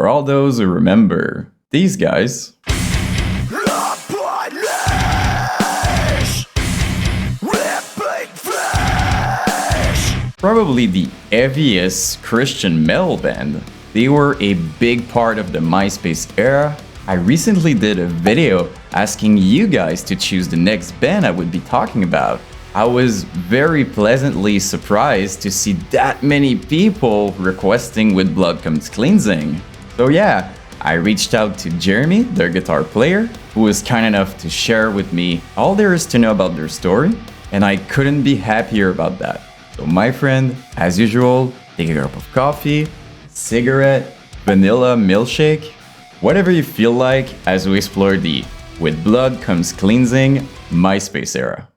For all those who remember these guys. Probably the heaviest Christian metal band. They were a big part of the Myspace era. I recently did a video asking you guys to choose the next band I would be talking about. I was very pleasantly surprised to see that many people requesting With Blood Comes Cleansing. So yeah, I reached out to Jeremy, their guitar player, who was kind enough to share with me all there is to know about their story, and I couldn't be happier about that. So my friend, as usual, take a cup of coffee, cigarette, vanilla milkshake, whatever you feel like as we explore the With Blood Comes Cleansing Myspace era.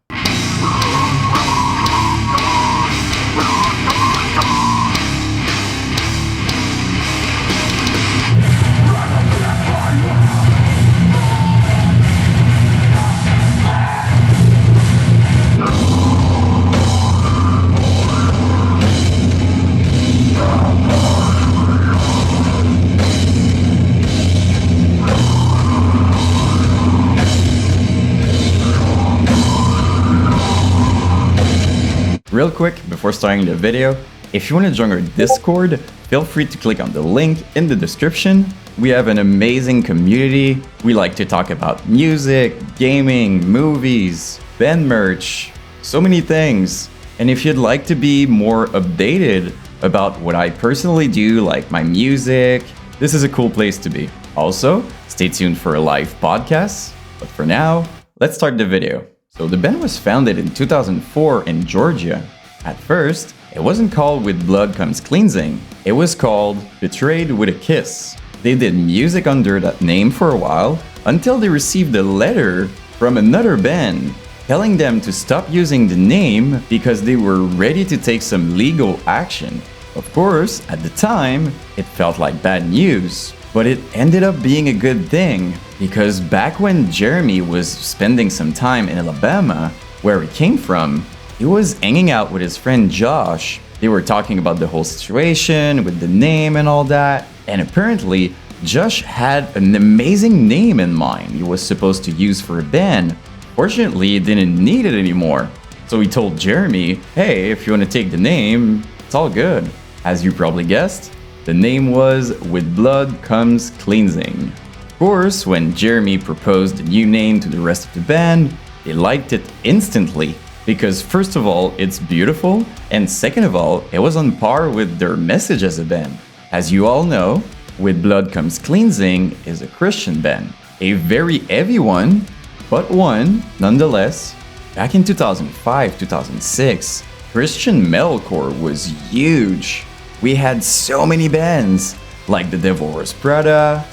Real quick, before starting the video, if you want to join our Discord, feel free to click on the link in the description. We have an amazing community. We like to talk about music, gaming, movies, band merch, so many things. And if you'd like to be more updated about what I personally do, like my music, this is a cool place to be. Also, stay tuned for a live podcast. But for now, let's start the video. So the band was founded in 2004 in Georgia. At first, it wasn't called With Blood Comes Cleansing. It was called Betrayed with a Kiss. They did music under that name for a while until they received a letter from another band telling them to stop using the name because they were ready to take some legal action. Of course, at the time, it felt like bad news. But it ended up being a good thing, because back when Jeremy was spending some time in Alabama, where he came from, he was hanging out with his friend Josh. They were talking about the whole situation with the name and all that, and apparently Josh had an amazing name in mind he was supposed to use for a band. Fortunately, he didn't need it anymore. So he told Jeremy, hey, if you want to take the name, it's all good. As you probably guessed, the name was With Blood Comes Cleansing. Of course, when Jeremy proposed a new name to the rest of the band, they liked it instantly. Because first of all, it's beautiful, and second of all, it was on par with their message as a band. As you all know, With Blood Comes Cleansing is a Christian band. A very heavy one, but one nonetheless. Back in 2005-2006, Christian metalcore was huge. We had so many bands, like The Devil Wears Prada,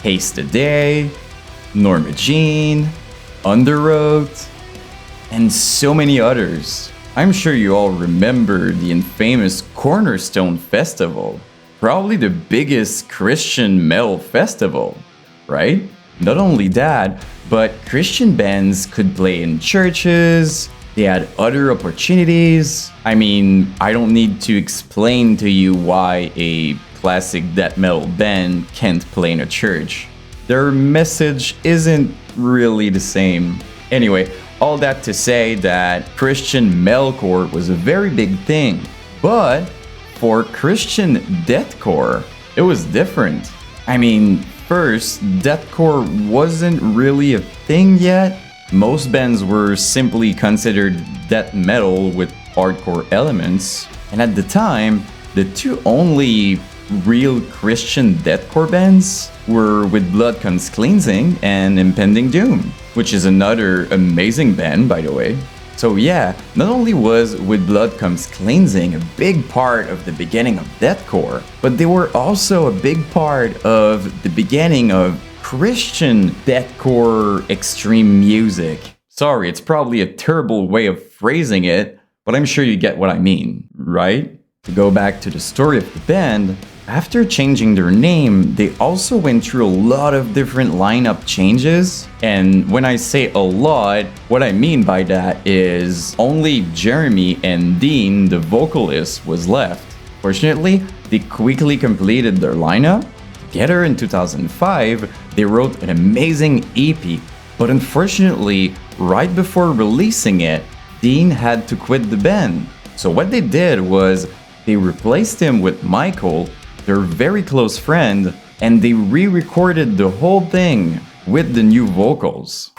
Haste the Day, Norma Jean, Underoath, and so many others. I'm sure you all remember the infamous Cornerstone Festival, probably the biggest Christian metal festival, right? Not only that, but Christian bands could play in churches. They had other opportunities. I mean, I don't need to explain to you why a classic death metal band can't play in a church. Their message isn't really the same. Anyway, all that to say that Christian metalcore was a very big thing. But for Christian deathcore, it was different. I mean, first, deathcore wasn't really a thing yet. Most bands were simply considered death metal with hardcore elements, and at the time, the two only real Christian deathcore bands were With Blood Comes Cleansing and Impending Doom, which is another amazing band, by the way. So yeah, not only was With Blood Comes Cleansing a big part of the beginning of deathcore, but they were also a big part of the beginning of Christian deathcore extreme music. Sorry, it's probably a terrible way of phrasing it, but I'm sure you get what I mean, right? To go back to the story of the band, after changing their name, they also went through a lot of different lineup changes. And when I say a lot, what I mean by that is only Jeremy and Dean, the vocalist, was left. Fortunately, they quickly completed their lineup, Together in 2005, they wrote an amazing EP, but unfortunately, right before releasing it, Dean had to quit the band. So what they did was they replaced him with Michael, their very close friend, and they re-recorded the whole thing with the new vocals.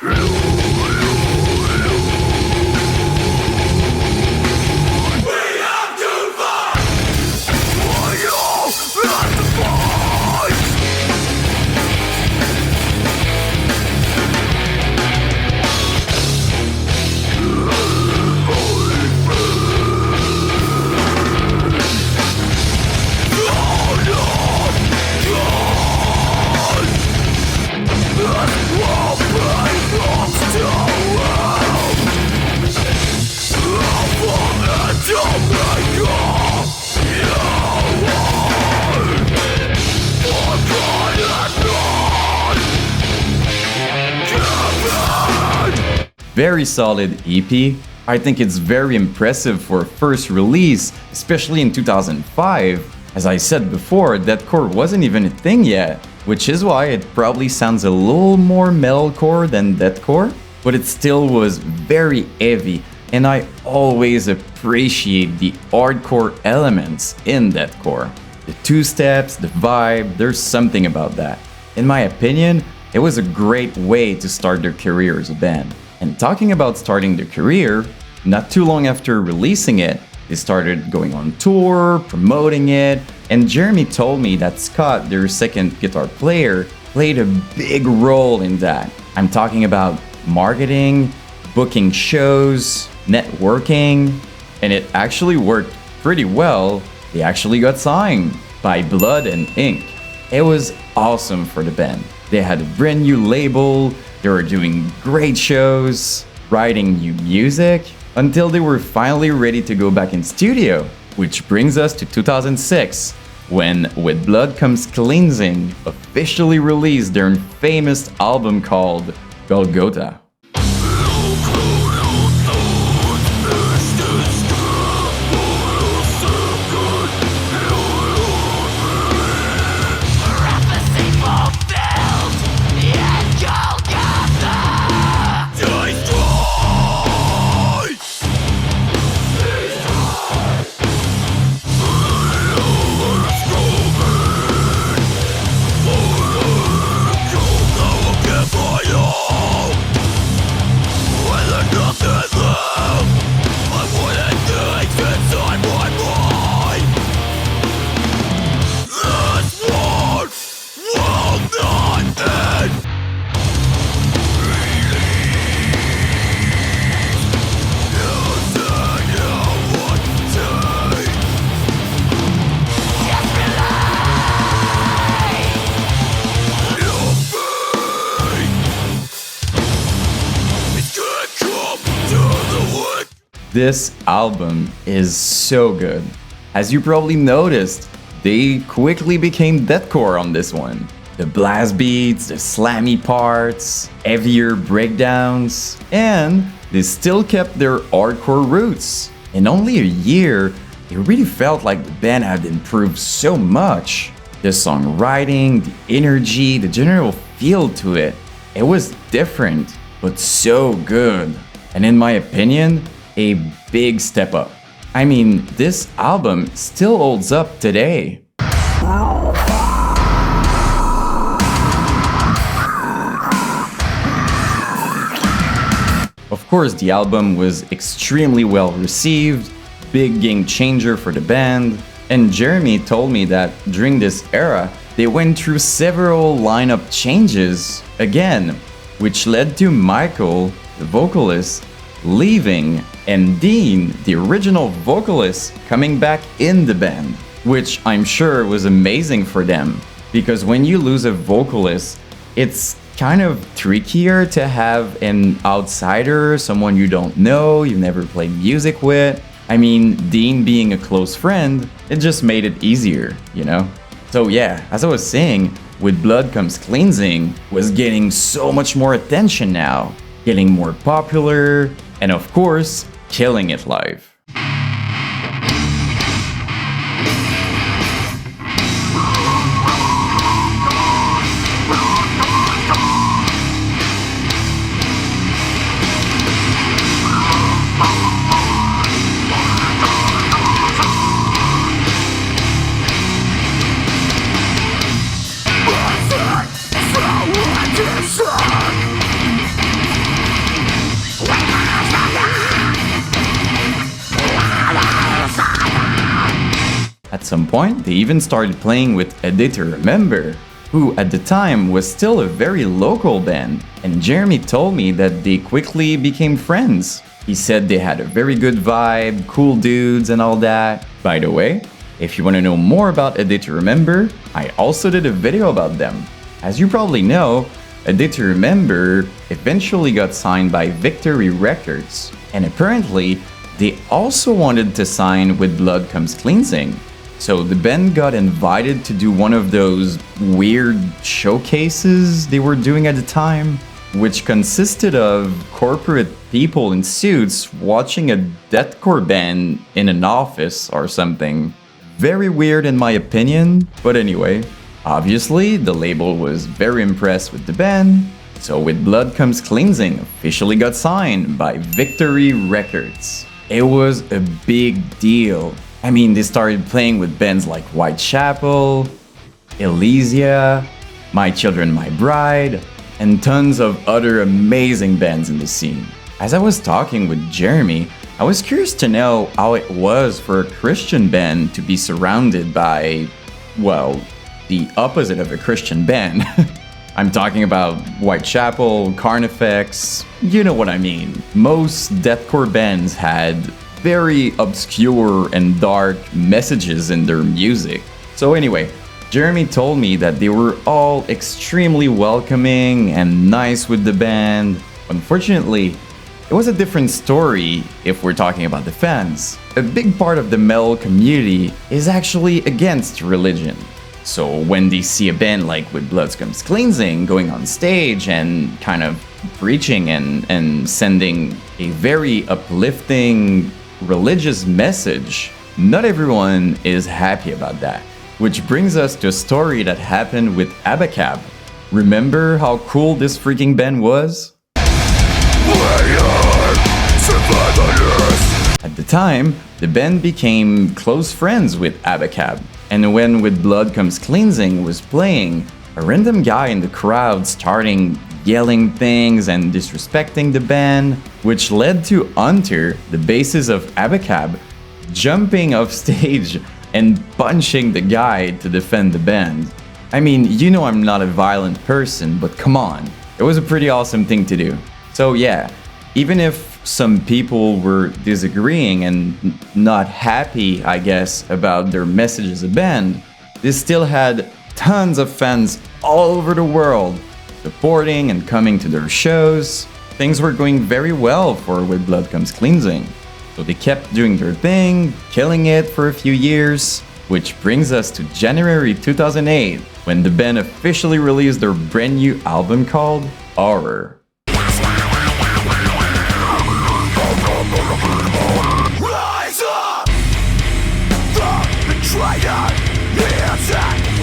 Very solid EP. I think it's very impressive for a first release, especially in 2005. As I said before, Deathcore wasn't even a thing yet, which is why it probably sounds a little more metalcore than Deathcore, but it still was very heavy, and I always appreciate the hardcore elements in Deathcore. The two steps, the vibe, there's something about that. In my opinion, it was a great way to start their career as a band. And talking about starting their career, not too long after releasing it, they started going on tour, promoting it, and Jeremy told me that Scott, their second guitar player, played a big role in that. I'm talking about marketing, booking shows, networking, and it actually worked pretty well. They actually got signed by Blood and Ink. It was awesome for the band. They had a brand new label, they were doing great shows, writing new music, until they were finally ready to go back in studio. Which brings us to 2006, when With Blood Comes Cleansing officially released their famous album called Golgotha. This album is so good. As you probably noticed, they quickly became deathcore on this one. The blast beats, the slammy parts, heavier breakdowns, and they still kept their hardcore roots. In only a year, it really felt like the band had improved so much. The songwriting, the energy, the general feel to it. It was different, but so good. And in my opinion, a big step up. I mean, this album still holds up today. Of course, the album was extremely well received, big game changer for the band, and Jeremy told me that during this era, they went through several lineup changes again, which led to Michael, the vocalist, leaving, and Dean, the original vocalist, coming back in the band, which I'm sure was amazing for them, because when you lose a vocalist, it's kind of trickier to have an outsider, someone you don't know, you never played music with. I mean, Dean being a close friend, it just made it easier, you know? So yeah, as I was saying, With Blood Comes Cleansing was getting so much more attention now, getting more popular, and of course, killing it live. some point, they even started playing with A Day to Remember, who at the time was still a very local band, and Jeremy told me that they quickly became friends. He said they had a very good vibe, cool dudes and all that. By the way, if you want to know more about A Day to Remember, I also did a video about them. As you probably know, A Day to Remember eventually got signed by Victory Records, and apparently they also wanted to sign with Blood Comes Cleansing. So the band got invited to do one of those weird showcases they were doing at the time, which consisted of corporate people in suits watching a deathcore band in an office or something. Very weird in my opinion, but anyway, obviously the label was very impressed with the band, so With Blood Comes Cleansing officially got signed by Victory Records. It was a big deal. I mean, they started playing with bands like Whitechapel, Elysia, My Children, My Bride, and tons of other amazing bands in the scene. As I was talking with Jeremy, I was curious to know how it was for a Christian band to be surrounded by, well, the opposite of a Christian band. I'm talking about Whitechapel, Carnifex, you know what I mean. Most deathcore bands had very obscure and dark messages in their music. So anyway, Jeremy told me that they were all extremely welcoming and nice with the band. Unfortunately, it was a different story if we're talking about the fans. A big part of the metal community is actually against religion. So when they see a band like With Blood Comes Cleansing going on stage and kind of preaching and sending a very uplifting religious message, not everyone is happy about that. Which brings us to a story that happened with Abacab. Remember how cool this freaking band was? At the time, the band became close friends with Abacab, and when With Blood Comes Cleansing was playing, a random guy in the crowd starting yelling things and disrespecting the band, which led to Hunter, the bassist of Abacab, jumping off stage and punching the guy to defend the band. I mean, you know I'm not a violent person, but come on, it was a pretty awesome thing to do. So yeah, even if some people were disagreeing and not happy, I guess, about their message as a band, they still had tons of fans all over the world supporting and coming to their shows. Things were going very well for With Blood Comes Cleansing. So they kept doing their thing, killing it for a few years, which brings us to January 2008, when the band officially released their brand new album called Horror. Rise up! The betrayer is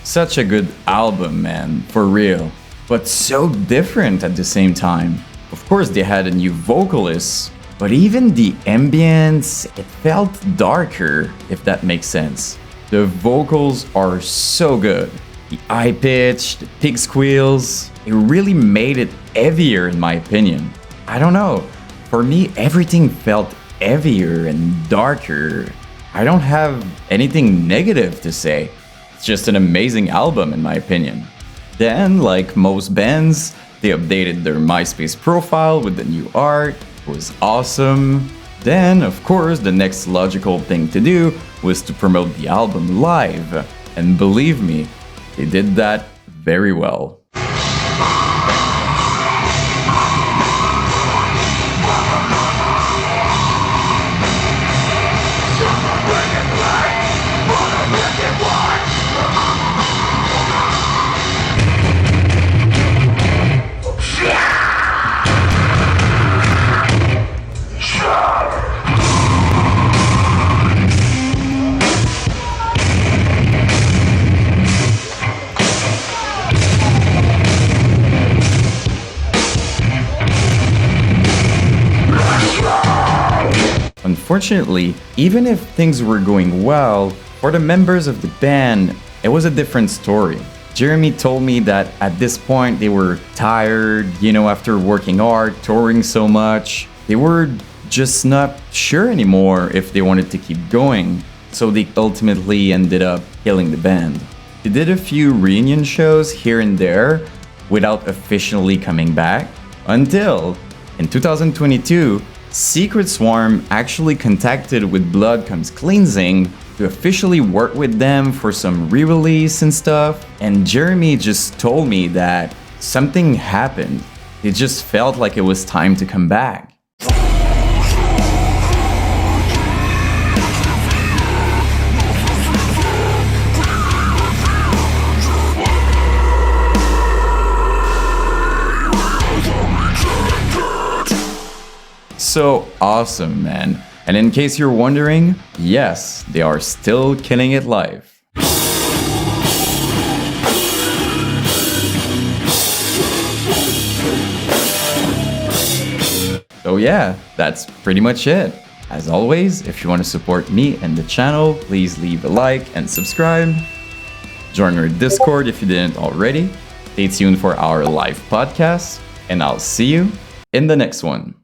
Such a good album, man, for real. But so different at the same time. Of course, they had a new vocalist, but even the ambience, it felt darker, if that makes sense. The vocals are so good. The high pitch, the pig squeals, it really made it heavier in my opinion. I don't know, for me everything felt heavier and darker. I don't have anything negative to say. It's just an amazing album in my opinion. Then, like most bands, they updated their MySpace profile with the new art. It was awesome. Then, of course, the next logical thing to do was to promote the album live. And believe me, they did that very well. Unfortunately, even if things were going well, for the members of the band, it was a different story. Jeremy told me that at this point they were tired, after working hard, touring so much. They were just not sure anymore if they wanted to keep going, so they ultimately ended up killing the band. They did a few reunion shows here and there without officially coming back, until in 2022, Secret Swarm actually contacted with Blood Comes Cleansing to officially work with them for some re-release and stuff, and Jeremy just told me that something happened. It just felt like it was time to come back. So awesome, man. And in case you're wondering, yes, they are still killing it live. So yeah, that's pretty much it. As always, if you want to support me and the channel, please leave a like and subscribe. Join our Discord if you didn't already. Stay tuned for our live podcast, and I'll see you in the next one.